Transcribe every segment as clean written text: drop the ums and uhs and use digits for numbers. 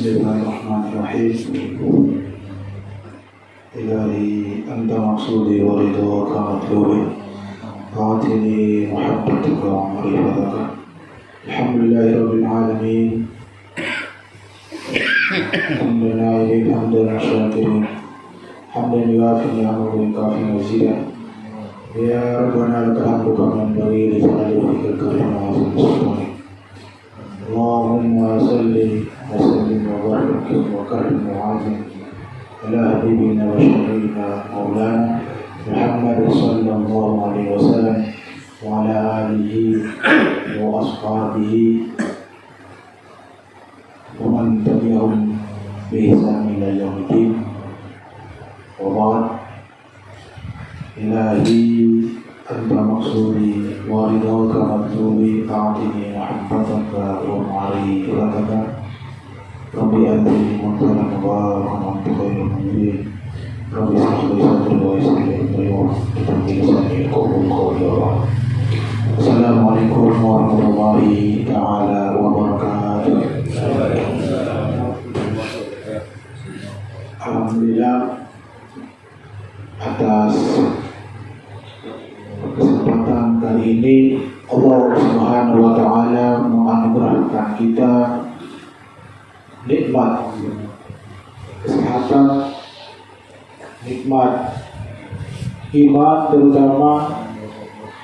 Bismillahirrahmanirrahim. Ilahi anta maksudi wa ridwaka matlubi Atini muhabbataka wa ma'rifataka. Alhamdulillahi rabbil alamin. Alhamdulillahi hamdan syakirin. Hamdan yuafi ni'amahu wa yukafi mazidah. Ya Rabbana lakal hamdu kama yanbaghi li jalali wajhikal karim wa 'azimi sultanik. Allahumma salli wa sallim wa barik wa karim wa 'azim ala habibina wa syafiina maulana Muhammad sallallahu alaihi wasallam wa ala alihi wa ashabihi wa man tabi'ahum bi ihsan ila yaumiddin. Wa ba'd. Ilahi anta maksudi wa ridwaka matlubi ta'atini muhabbataka wa ma'rifataka. Rabbi anzilni munzalan mubarakan wa anta khairul munzilin. Rabbi shrah li sadri wa yassir li amri wahlul 'uqdatam min lisani yafqahu qawli. Assalamualaikum warahmatullahi ta'ala wabarakatuh. Alhamdulillah atas kesempatan kali ini Allah Subhanahu wa taala menganugerahkan kita nikmat kesehatan, nikmat iman, terutama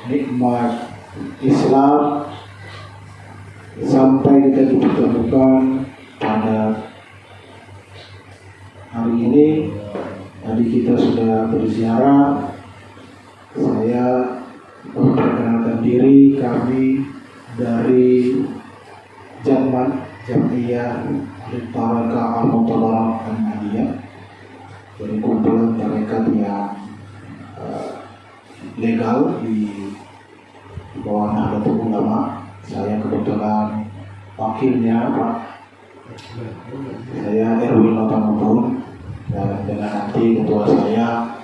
nikmat Islam, sampai kita dipertemukan pada hari ini. Tadi kita sudah berziarah. Saya memperkenalkan diri, kami dari Jam'iyah Tarekat Al-Mutabarak Al-Madiyah, dari kumpulan tarekat yang legal di bawah Nahdlatul Ulama. Saya kebetulan wakilnya, Pak. Saya Erwin Notamudun, dan dengan nanti ketua saya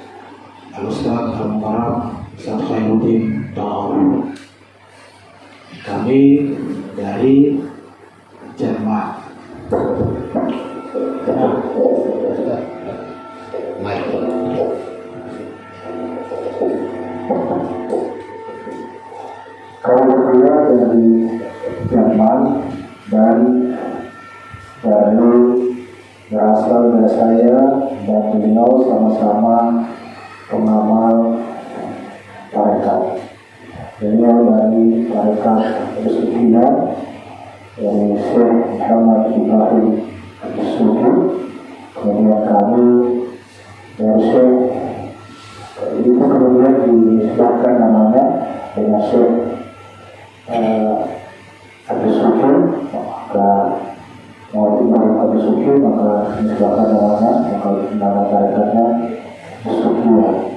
Al-Ustaz Al-Mukarram Ustaz Khairuddin Ta'awun. Kami dari Jerman. Kami berdua dari Jerman dan dari berasal dari saya dan beliau sama-sama pengamal tarekat. Beliau dari tarekat Al-Sufiyah dari Syekh Muhammad Ibrahim Al-Sufi, kemudian kami dari Syekh itu kemudian disebutkan namanya dengan Syekh Al-Sufi, maka mau Ibrahim Al-Sufi maka disebutkan namanya, maka nama tarekatnya Al-Sufiyah.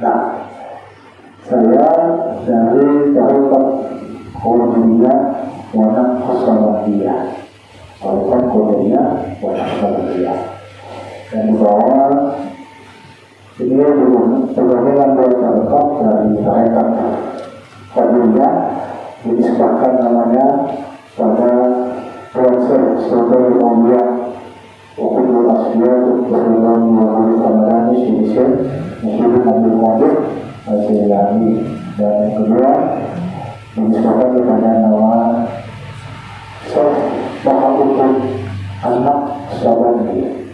Nah, saya dari tarekat Qadiriyah wa Naqshbandiyah, tarekat Qadiriyah wa Naqshbandiyah, dan di bawah ini perwakilan dari tarekat Qadiriyah disebutkan namanya pada proses strategi mulia waktu aslinya berjalan melalui Ramadhan Indonesia Muslim Abdul Qadir Al-Jilani, dan yang kedua disebutkan kepada nama Syekh Bahaduddin Anak Sabandi.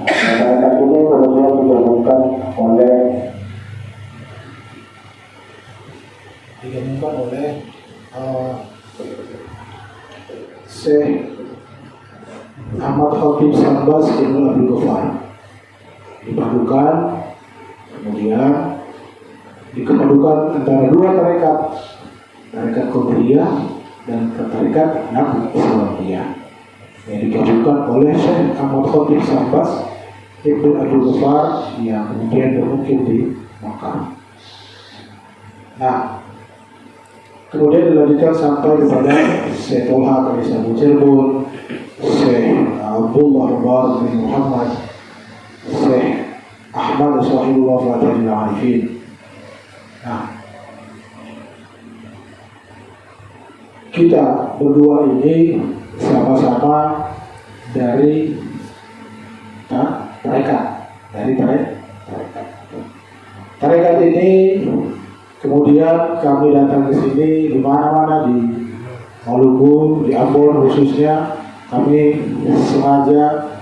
Tarekat ini kemudian digabungkan oleh Syekh Ahmad Khatib Sambas Ibnu Abdul Ghaffar, dipadukan, kemudian dikepadukan antara dua tarekat Qadiriyah dan tarekat Naqshbandiyah, yang digabungkan oleh Syekh Ahmad Khatib Sambas Ibnu Abdul Ghaffar yang kemudian bermukim di Makkah. Nah, kemudian dilanjutkan sampai kepada Syekh Tolha Kamis Abu Cirebon, Syekh Abdul Abdullah Mubarak bin Muhammad Syekh Ahmad Sahibullah Fatihul Arifin. Nah, kita berdua ini sama-sama dari tarekat ini. Kemudian kami datang ke sini di mana-mana di Maluku, di Ambon khususnya, kami sengaja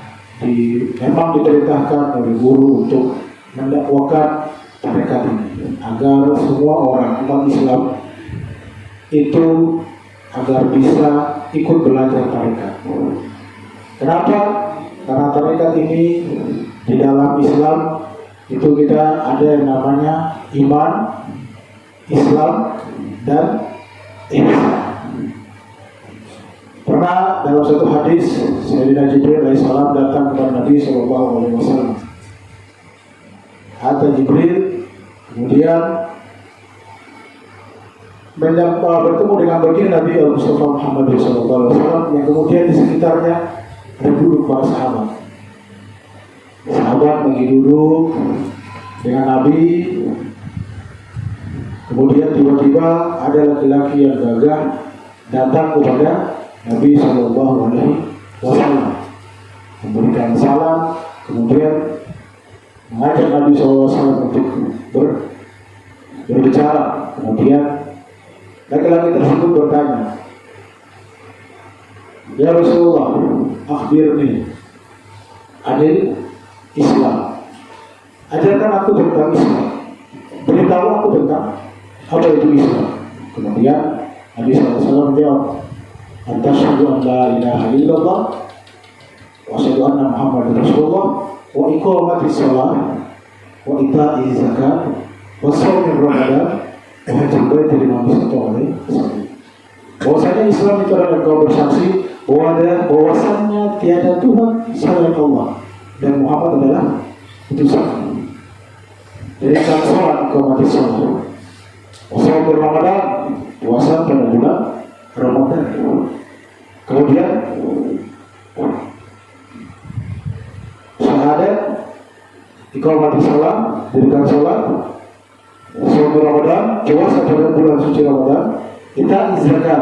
memang diperintahkan oleh guru untuk mendakwakan tarekat ini agar semua orang umat Islam itu agar bisa ikut belajar tarekat. Kenapa? Karena tarekat ini di dalam Islam itu kita ada yang namanya iman, Islam, dan ihsan. Pernah dalam satu hadis Sayyidina Jibril alaihissalam datang kepada Nabi SAW. Hatta Jibril kemudian bertemu dengan baginda Nabi Al-Mustafa Muhammad SAW, yang kemudian di sekitarnya ada duduk para sahabat. Sahabat lagi duduk dengan Nabi. Kemudian tiba-tiba ada laki-laki yang gagah datang kepada Nabi SAW, memberikan salam, kemudian mengajak Nabi SAW untuk berbicara. Kemudian laki-laki tersebut bertanya, "Ya Rasulullah, akhbirni anil Islam. Ajarkan aku tentang Islam. Beritahu aku tentang apa itu Islam." Kemudian Nabi SAW menjawab, "Antashhadu an la ilaha illallah wa asyhadu anna Muhammadar Rasulullah wa iqamatis shalah wa ita'iz zakat wa shaumir ramadan wa hajjil baiti liman istata'a ilaihi sabila." Bahwasanya Islam itu adalah engkau bersaksi bahwasanya tiada Tuhan selain Allah dan Muhammad adalah utusan. Jadi sholat engkau mati sholat, puasa Ramadan, puasa pada bulan Ramadan. Kemudian syahadat, engkau mati sholat, dirikan sholat, puasa Ramadan, puasa pada bulan suci Ramadan, kita zakat,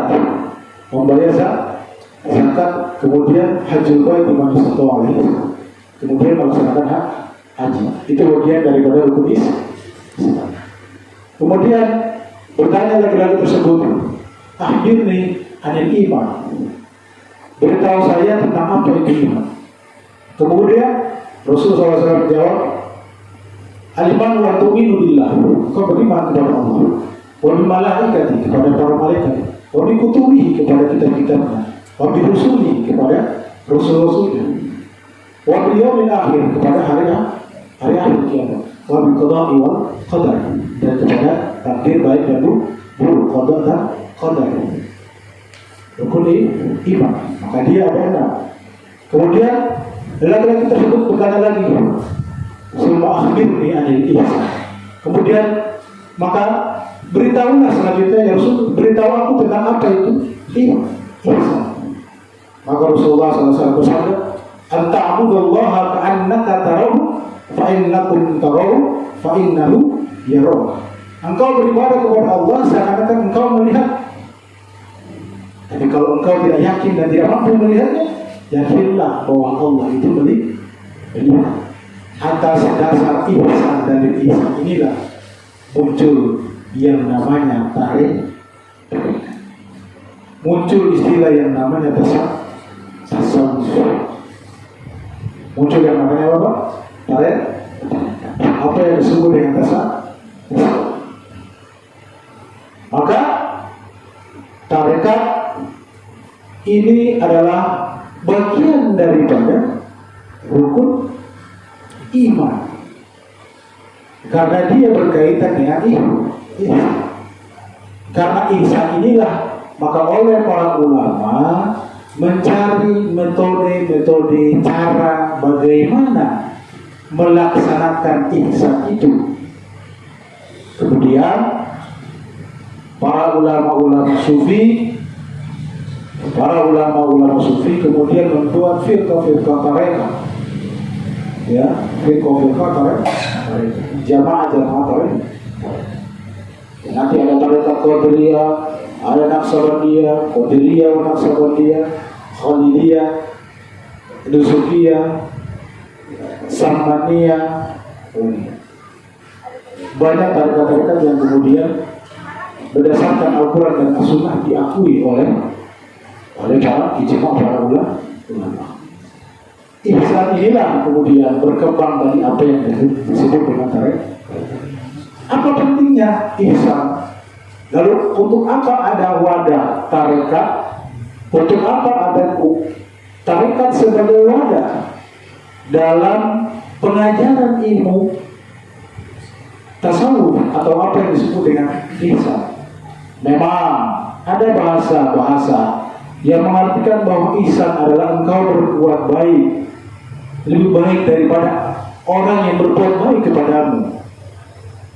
membayar zakat, kemudian haji bait di mana istata'a ilaihi, kemudian melaksanakan haji. Itu bagian daripada rukun Islam. Kemudian bertanya laki-laki tersebut, "Akhbirni anil iman." Beritahu saya tentang apa itu iman. Kemudian Rasulullah SAW menjawab, "Al-iman wa tu'minu billah." Kau beriman kepada Allah, wa bil malaikati, kepada para malaikat, wa bi kutubihi, kepada kitab-kitabnya, wa bi rusuli, kepada rasul-rasulnya, wa bil yaumil akhir, kepada hari akhir kiamat, wa bil qada'i wal qadar, dan kepada takdir baik dan buruk, qada dan qadar. Rukun iman. Maka dia ada 6. Kemudian laki-laki tersebut bertanya lagi, "Summa akhbirni anil ihsan." Kemudian maka beritahulah selanjutnya, ya Rasul, beritahu aku tentang apa itu ihsan. Maka Rasulullah SAW bersabda, "Anta'budallaha ka'annaka tarahu fa innakum tarahu fa innahu yaraka." Engkau beribadah kepada Allah seakan-akan engkau melihat. Tapi kalau engkau tidak yakin dan tidak mampu melihatnya, yakinlah bahwa Allah itu melihat. Atas dasar ihsan dan ihsan inilah muncul yang namanya tarekat. Muncul istilah yang namanya tasawuf. Muncul yang namanya apa? Tarekat. Apa yang disebut dengan tasawuf? Maka tarekat ini adalah bagian daripada rukun iman, karena dia berkaitan dengan ihsan. Karena ihsan inilah maka oleh para ulama mencari metode-metode cara bagaimana melaksanakan ihsan itu. Kemudian para ulama-ulama sufi Para ulama-ulama sufi kemudian membuat firqah-firqah tarekat, ya, firqah-firqah tarekat, jamaah-jamaah tarekat. Nanti ada tarekat Qadiriyah, ada Naqsabandiyah, Qadiriyah, Naqsabandiyah, Khalidiyah, Nusukiyah, Samaniyah. Banyak tarekat-tarekat yang kemudian berdasarkan Al-Quran dan As-Sunnah diakui oleh para ijma' para ulama. Ihsan inilah kemudian berkembang dari apa yang disebut dengan tarekat. Apa pentingnya ihsan? Lalu untuk apa ada wadah tarekat? Untuk apa ada tarekat sebagai wadah dalam pengajaran ilmu tasawuf atau apa yang disebut dengan ihsan? Memang ada bahasa-bahasa yang mengartikan bahwa ihsan adalah engkau berbuat baik, lebih baik daripada orang yang berbuat baik kepadamu.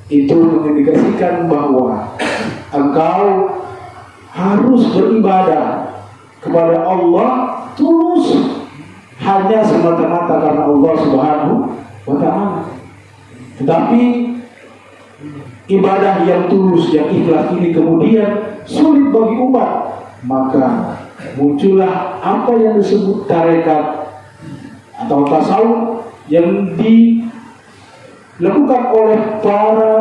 Itu mengindikasikan bahwa engkau harus beribadah kepada Allah tulus hanya semata-mata karena Allah Subhanahu wa Ta'ala. Tetapi ibadah yang tulus, yang ikhlas ini kemudian sulit bagi umat, maka muncullah apa yang disebut tarekat atau tasawuf yang dilakukan oleh para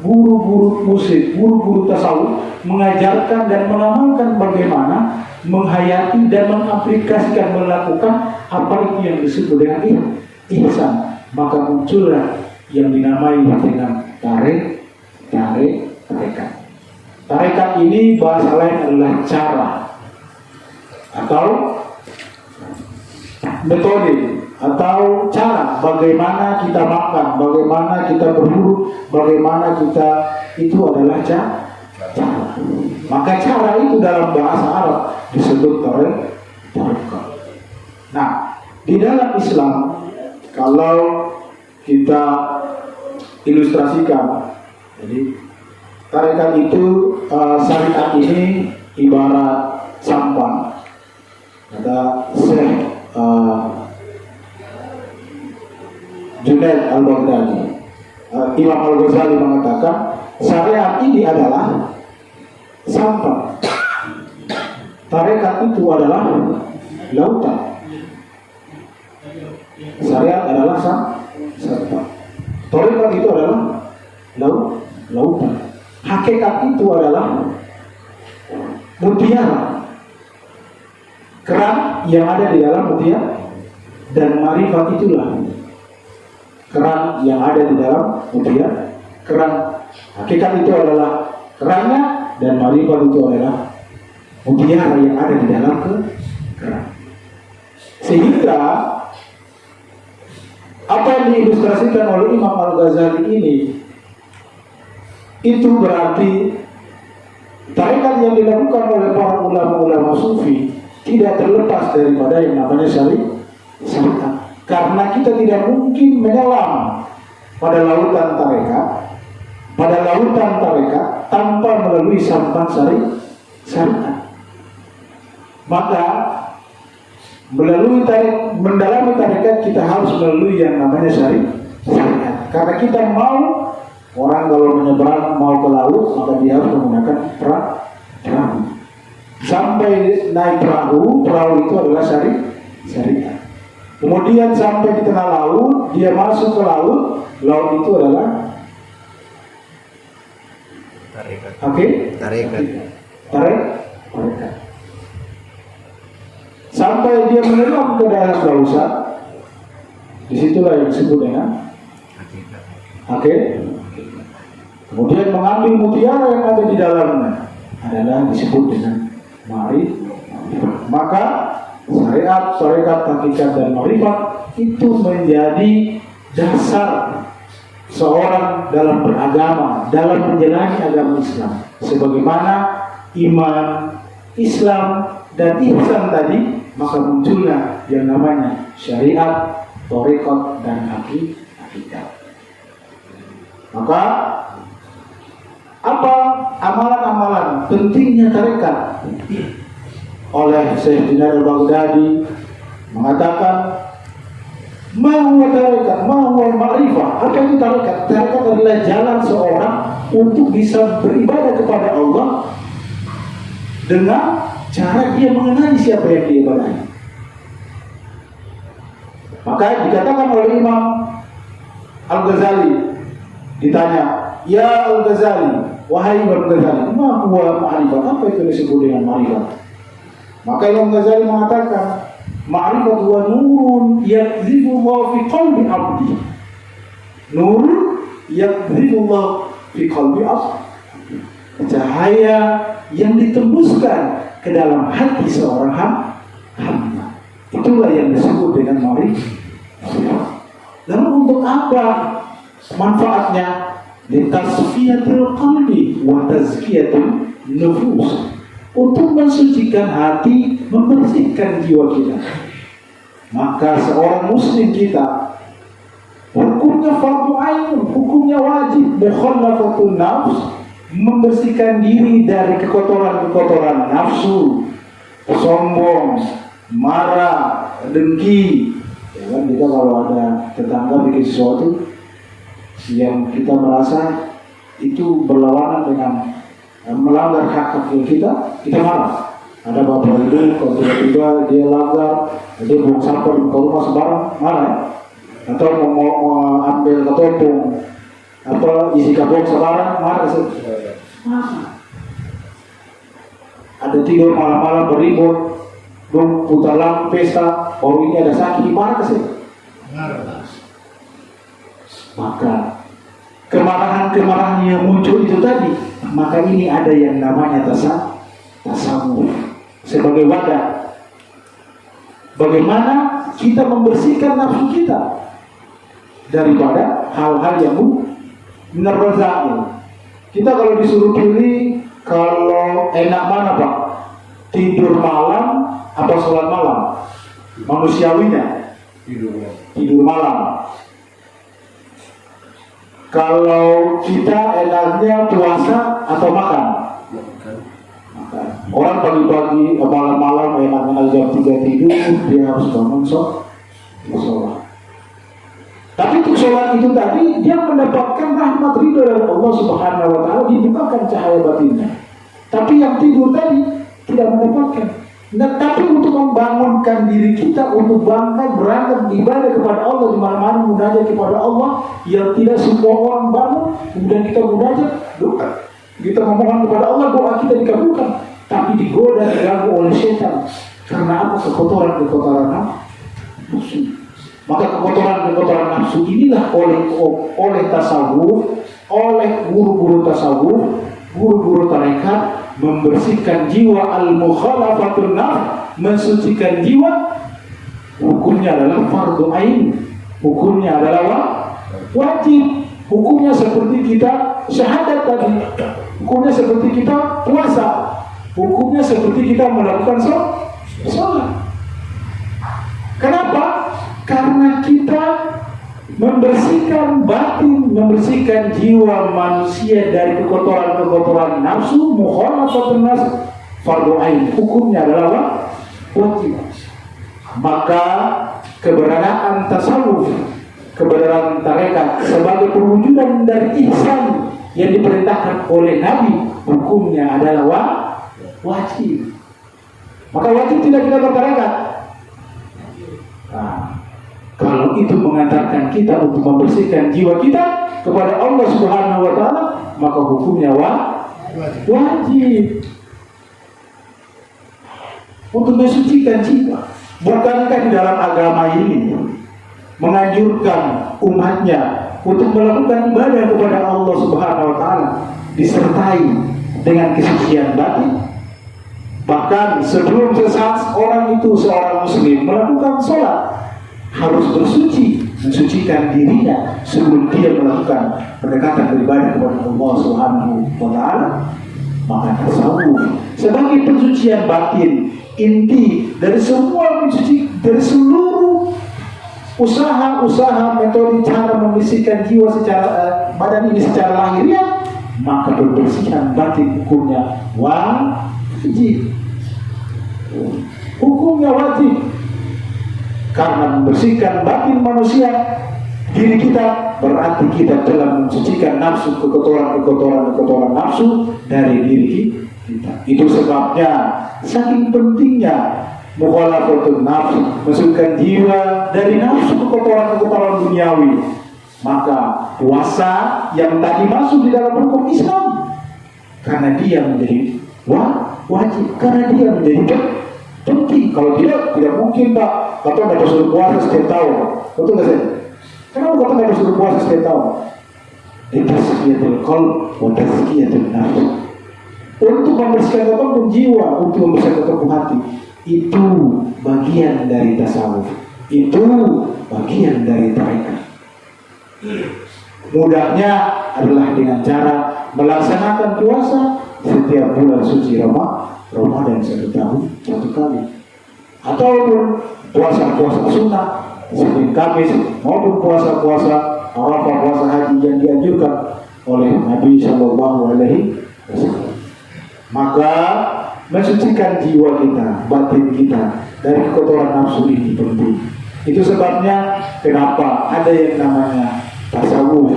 guru-guru musik, guru-guru tasawuf, mengajarkan dan mengamalkan bagaimana menghayati dan mengaplikasikan, melakukan apa itu yang disebut dengan ihsan. Maka muncullah yang dinamai dengan tarekat. Tarekat ini bahasa lain adalah cara atau metode atau cara bagaimana kita makan, bagaimana kita berburu, bagaimana kita, itu adalah cara. Maka cara itu dalam bahasa Arab disebut tarekat. Nah, di dalam Islam kalau kita ilustrasikan, jadi tarekat itu syariat ini ibarat sampan. Kata Syekh Junaid Al-Baghdadi, Imam Al-Ghazali mengatakan syariat ini adalah sampan, tarekat itu adalah lautan. Syariat adalah sampan, tarekat itu adalah lautan. Hakikat itu adalah mutiara, keran yang ada di dalam mutiara, dan marifat itulah keran yang ada di dalam mutiara. Keran, hakikat itu adalah kerannya, dan marifat itu adalah mutiara yang ada di dalam keran. Sehingga apa yang diilustrasikan oleh Imam Al-Ghazali ini, itu berarti tarekat yang dilakukan oleh para ulama-ulama sufi tidak terlepas daripada yang namanya syariat. Karena kita tidak mungkin menyelam pada lautan tarekat tanpa melalui sampan syariat. Maka mendalami tarekat kita harus melalui yang namanya syariat. Karena kita mau, orang kalau menyeberang mau ke laut, maka dia harus menggunakan perahu. Sampai naik perahu itu adalah syariat. Kemudian sampai di tengah laut, dia masuk ke laut itu adalah tarekat. Oke? Tarekat. Sampai dia menyelam ke dalam lautan, disitulah yang disebut dengan hakikat. Kemudian mengambil mutiara yang ada di dalamnya adalah disebut dengan ma'rifat. Maka syariat, tarekat, hakikat dan ma'rifat itu menjadi dasar seorang dalam beragama, dalam menjalani agama Islam. Sebagaimana iman, Islam dan ihsan tadi, maka muncullah yang namanya syariat, tarekat dan hakikat. Maka apa amalan-amalan pentingnya tarekat? oleh Syekh Junaid al-Baghdadi mengatakan Ma'huwa tarekat, ma'huwa ma'rifah. Apa itu tarekat? Tarekat adalah jalan seorang untuk bisa beribadah kepada Allah dengan cara dia mengenali siapa yang dia ibadahi. Maka dikatakan oleh Imam Al-Ghazali, ditanya, ya Al-Ghazali, wahai Imam Ghazali, ma'huwa ma'rifah, apa itu disebut dengan ma'rifah? Maka Imam Ghazali mengatakan, ma'rifat wa nurun yakdzibullah fi qalbi abdi. Nurun yakdzibullah fi qalbi abdi. Cahaya yang ditembuskan ke dalam hati seorang hamba. Itulah yang disebut dengan ma'rifah. Lalu untuk apa manfaatnya? Litasfiyatil qalbi wa tazkiyatul nufus. Untuk mensucikan hati, membersihkan jiwa kita. Maka seorang muslim kita hukumnya fardu ain, hukumnya wajib, mukhallafatun nafs, membersihkan diri dari kekotoran-kekotoran nafsu, sombong, marah, dengki. Ya kan, kita kalau ada tetangga bikin sesuatu yang kita merasa itu berlawanan dengan melanggar hak kita marah. Ada bapak ibu kalau tiba-tiba dia langgar, dia buang sampah di rumah sembarang, marah. Atau mau ambil ketopong, isi kabok sembarang, marah. Ada tidur malam-malam beribut, belum putar lampu pesta, baru ini ada sakit, marah sih. Maka kemarahan-kemarahan yang muncul itu tadi, maka ini ada yang namanya tasawuf sebagai wadah. Bagaimana kita membersihkan nafsu kita daripada hal-hal yang menerozak. Kita kalau disuruh pilih, kalau enak mana Pak? Tidur malam atau sholat malam? Manusiawinya tidur malam. Kalau kita enaknya puasa atau makan? Orang pagi-pagi, malam-malam enaknya jam 3 tidur, dia harus bangun sholat. Tapi untuk sholat itu tadi, dia mendapatkan rahmat ridho dari Allah Subhanahu wa Ta'ala, dibukakan cahaya batinnya. Tapi yang tidur tadi tidak mendapatkan. Nah, tapi untuk membangunkan diri kita untuk berangkat ibadah kepada Allah di mana-mana, munajat kepada Allah yang tidak semua orang bangun, kemudian kita munajat, doa. Kita memohon kepada Allah, doa kita dikabulkan, tapi digoda, diganggu oleh setan. Karena apa? Kekotoran nafsu. Maka kekotoran nafsu inilah oleh tasawuf, oleh guru-guru tasawuf, guru-guru tarekat, membersihkan jiwa, al-mukhalafatun nafs, mensucikan jiwa. Hukumnya adalah fardu ain, hukumnya adalah wajib. Hukumnya seperti kita syahadat tadi, hukumnya seperti kita puasa, hukumnya seperti kita melakukan sholat. Kenapa? Karena kita membersihkan batin, membersihkan jiwa manusia dari kekotoran-kekotoran nafsu, mukhalafatun nafs, fardu ain, hukumnya adalah wajib. Maka keberadaan tasawuf, keberadaan tarekat sebagai perwujudan dari ihsan yang diperintahkan oleh Nabi, hukumnya adalah wajib. Maka wajib tidak kita bertarekat. Nah, kalau itu mengantarkan kita untuk membersihkan jiwa kita kepada Allah Subhanahu wa Ta'ala, maka hukumnya wajib untuk mensucikan jiwa. Bukankah di dalam agama ini menganjurkan umatnya untuk melakukan ibadah kepada Allah Subhanahu wa Ta'ala disertai dengan kesucian batin? Bahkan sebelum seorang muslim melakukan sholat, harus bersuci, mensucikan dirinya sebelum dia melakukan pendekatan beribadah kepada Allah Subhanahu wa Ta'ala. Maka tasawuf sebagai pensucian batin, inti dari semua dari seluruh usaha metode cara membersihkan jiwa secara badan ini secara lahiriah, maka pembersihan batin hukumnya wajib. Hukumnya wajib. Karena membersihkan batin manusia, diri kita, berarti kita telah mensucikan nafsu, kekotoran nafsu dari diri kita. Itu sebabnya saking pentingnya mukhalafatun nafsu, mensucikan jiwa dari nafsu kekotoran duniawi. Maka puasa yang tadi masuk di dalam hukum Islam, karena dia menjadi wajib, karena dia menjadi penting. Kalau tidak mungkin Pak, kata nggak disuruh puasa setiap tahun, betul nggak sih? Kenapa kata nggak disuruh puasa setiap tahun? Tazkiyatul qalb wa tazkiyatul nafs. Untuk membersihkan ketubuh jiwa, untuk membersihkan ketubuh hati, itu bagian dari tasawuf, itu bagian dari tarekat. Mudahnya adalah dengan cara melaksanakan puasa setiap bulan suci Ramadan satu kali, ataupun puasa sunnah Senin Kamis, maupun puasa Arafah, puasa haji yang dianjurkan oleh Nabi Shallallahu Alaihi Wasallam. Maka mensucikan jiwa kita, batin kita dari kekotoran nafsu ini penting. Itu sebabnya kenapa ada yang namanya tasawuf.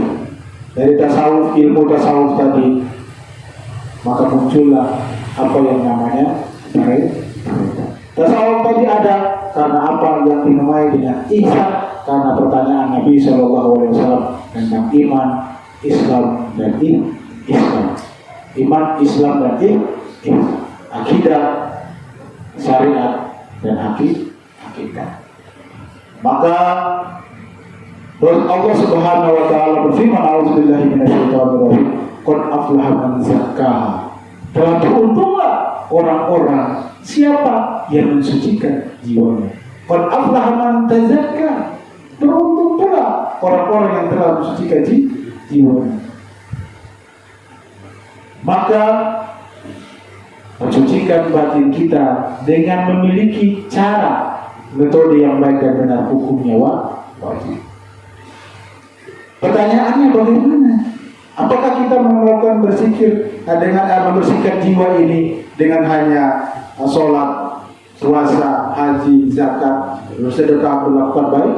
Dari tasawuf, ilmu tasawuf tadi, maka muncullah apa yang namanya tarekat. Tasawuf tadi ada karena apa yang dinamai dengan ihsan, karena pertanyaan Nabi SAW tentang iman, Islam dan Islam. Iman, Islam dan Islam. Akidah, syariat dan hakikat. Maka Allah Subhanahu wa taala berfirman, "A'udzubillahi minasyaitonirrajim. Qad aflaha man zakkaha." Telah beruntunglah orang-orang siapa yang mensucikan jiwanya. Qad aflaha man tazakka. Beruntung pula orang-orang yang telah mensucikan jiwanya. Maka mensucikan batin kita dengan memiliki cara, metode yang baik dan benar, hukumnya wajib. Pertanyaannya bagaimana? Apakah kita melakukan berzikir dengan membersihkan jiwa ini dengan hanya sholat, puasa, haji, zakat, sedekah, melakukan baik?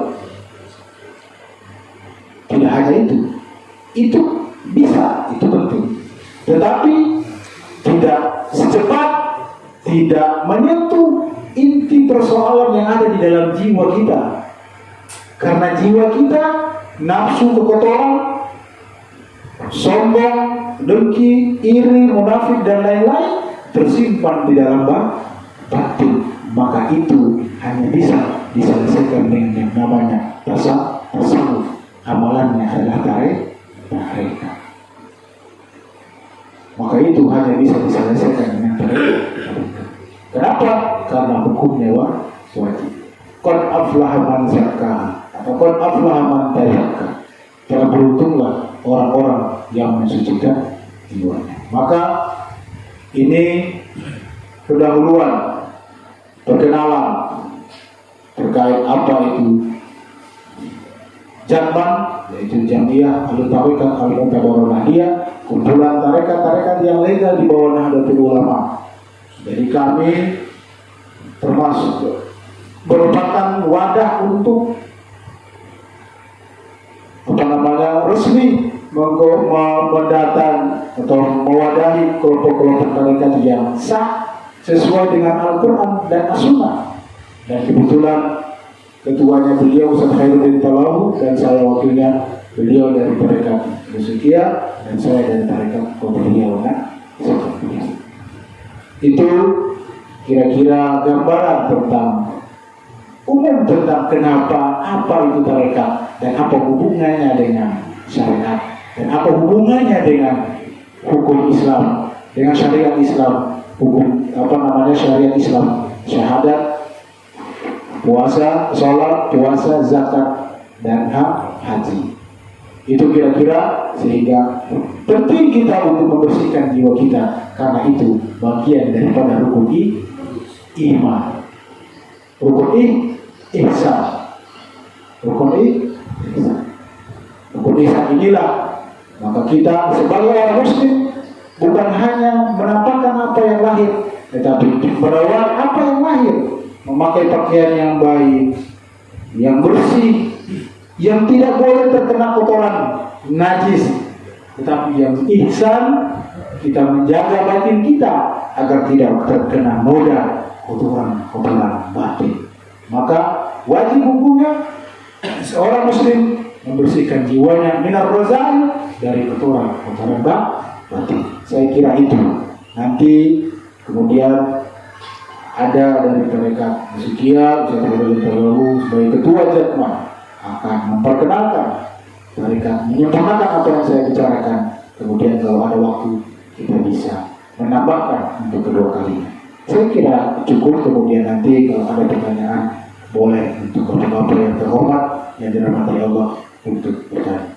Tidak hanya itu. Itu bisa, itu penting. Tetapi tidak secepat, tidak menyentuh inti persoalan yang ada di dalam jiwa kita. Karena jiwa kita, nafsu kekotoran, sombong, dengki, iri, munafik dan lain-lain tersimpan di dalam batin. Maka itu hanya bisa diselesaikan dengan yang namanya tasawuf. Amalannya adalah tarekat. Maka itu hanya bisa diselesaikan dengan tarekat. Kenapa? Karena hukumnya wajib. Qad aflaha man zakkaha atau qad aflaha man tazakka. Telah beruntunglah orang-orang yang mensucikan jiwanya. Maka ini pendahuluan, perkenalan terkait apa itu Jamban, yaitu Jamiyah Al-Tariqat Al-Mutabaronahiyah, kumpulan tarekat-tarekat yang legal di bawah Nahdlatul Ulama. Jadi kami termasuk merupakan wadah untuk resmi mendatang atau mewadahi kelompok-kelompok tarekat yang sah sesuai dengan Al-Quran dan As-Sunnah. Dan kebetulan ketuanya beliau Ustaz Khairuddin Talahu dan saya wakilnya, beliau dari tarekat Nusukia dan saya dari tarekat Qadiriyah. Itu kira-kira gambaran tentang umum tentang kenapa, apa itu tarekat dan apa hubungannya dengan syariat dan apa hubungannya dengan hukum Islam, dengan syariat Islam, hukum syariat Islam, syahadat, puasa, sholat, puasa, zakat dan haji. Itu kira-kira sehingga penting kita untuk membersihkan jiwa kita, karena itu bagian daripada rukun iman, rukun ihsan, rukun ihsan inilah. Maka kita sebagai orang muslim bukan hanya menampakkan apa yang lahir, Tetapi perawat apa yang lahir? Memakai pakaian yang baik, yang bersih, yang tidak boleh terkena kotoran najis, tetapi yang ihsan, kita menjaga batin kita agar tidak terkena noda kotoran batin. Maka wajib hukumnya seorang muslim membersihkan jiwanya minar razal, dari kotoran batin. Saya kira itu. Nanti kemudian ada dari mereka sekian, saya terlalu sebagai ketua jadwal akan memperkenalkan mereka, menyempurnakan apa yang saya bicarakan. Kemudian kalau ada waktu kita bisa menambahkan untuk kedua kalinya. Saya kira cukup. Kemudian nanti kalau ada pertanyaan boleh untuk bapak-bapak yang terhormat yang dirahmati Allah untuk bertanya.